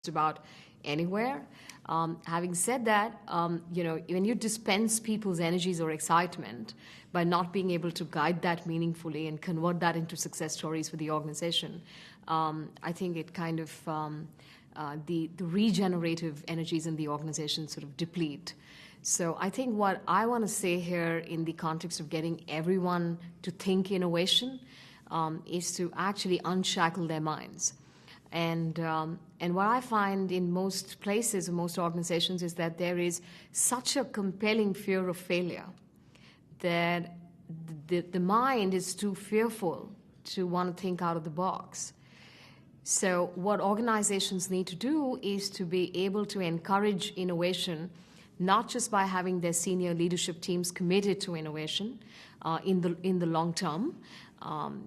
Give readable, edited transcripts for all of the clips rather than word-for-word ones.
about anywhere. Having said that, when you dispense people's energies or excitement by not being able to guide that meaningfully and convert that into success stories for the organization, I think it kind of the regenerative energies in the organization sort of deplete. So I think what I want to say here in the context of getting everyone to think innovation is to actually unshackle their minds. And what I find in most places, in most organizations, is that there is such a compelling fear of failure that the mind is too fearful to want to think out of the box. So what organizations need to do is to be able to encourage innovation, not just by having their senior leadership teams committed to innovation in the long term.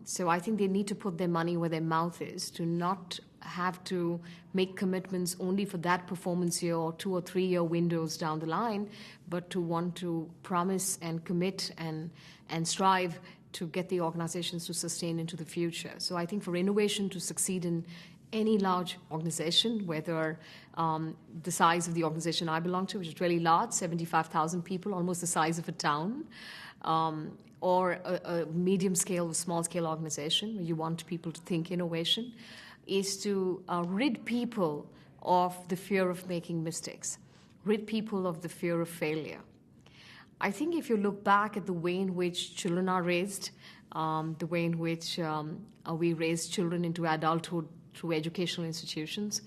So I think they need to put their money where their mouth is, to not have to make commitments only for that performance year or 2 or 3 year windows down the line, but to want to promise and commit and strive to get the organizations to sustain into the future. So I think for innovation to succeed in any large organization, whether the size of the organization I belong to, which is really large, 75,000 people, almost the size of a town, or a medium-scale or small-scale organization where you want people to think innovation, is to rid people of the fear of making mistakes, rid people of the fear of failure. I think if you look back at the way in which children are raised, the way in which we raise children into adulthood through educational institutions,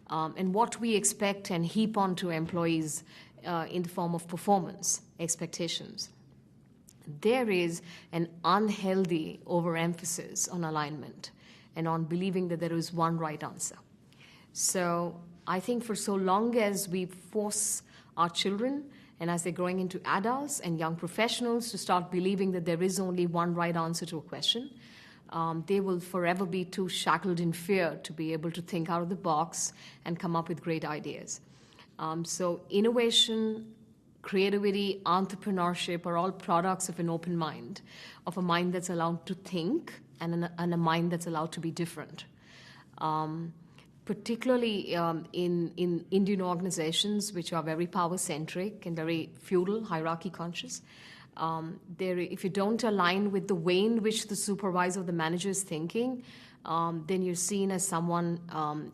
and what we expect and heap onto employees in the form of performance expectations, there is an unhealthy overemphasis on alignment and on believing that there is one right answer. So I think for so long as we force our children, and as they're growing into adults and young professionals, to start believing that there is only one right answer to a question, they will forever be too shackled in fear to be able to think out of the box and come up with great ideas. So innovation, creativity, entrepreneurship are all products of an open mind, of a mind that's allowed to think and a mind that's allowed to be different. Particularly in Indian organizations, which are very power-centric and very feudal, hierarchy-conscious, if you don't align with the way in which the supervisor or the manager is thinking, then you're seen as someone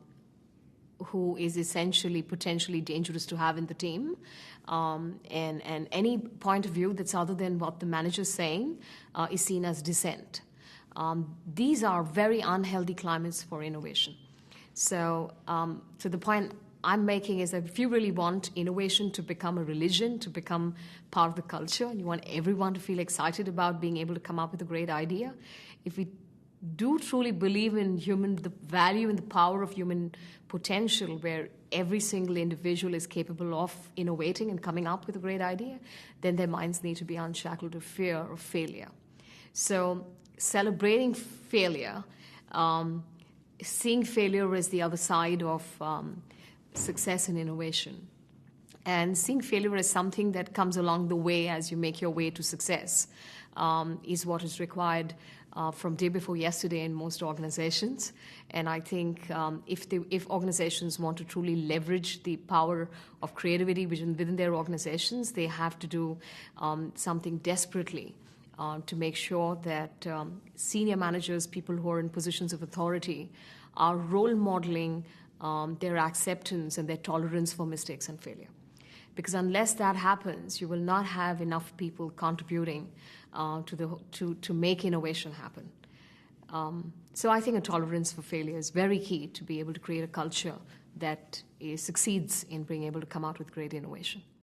who is essentially potentially dangerous to have in the team. And any point of view that's other than what the manager is saying is seen as dissent. These are very unhealthy climates for innovation. So the point I'm making is that if you really want innovation to become a religion, to become part of the culture, and you want everyone to feel excited about being able to come up with a great idea, if we do truly believe in the value and the power of human potential, where every single individual is capable of innovating and coming up with a great idea, then their minds need to be unshackled of fear of failure. So celebrating failure, seeing failure as the other side of success and innovation, and seeing failure as something that comes along the way as you make your way to success, is what is required from day before yesterday in most organizations. And I think if organizations want to truly leverage the power of creativity within their organizations, they have to do something desperately to make sure that senior managers, people who are in positions of authority, are role modeling their acceptance and their tolerance for mistakes and failure. Because unless that happens, you will not have enough people contributing to make innovation happen. So I think a tolerance for failure is very key to be able to create a culture that succeeds in being able to come out with great innovation.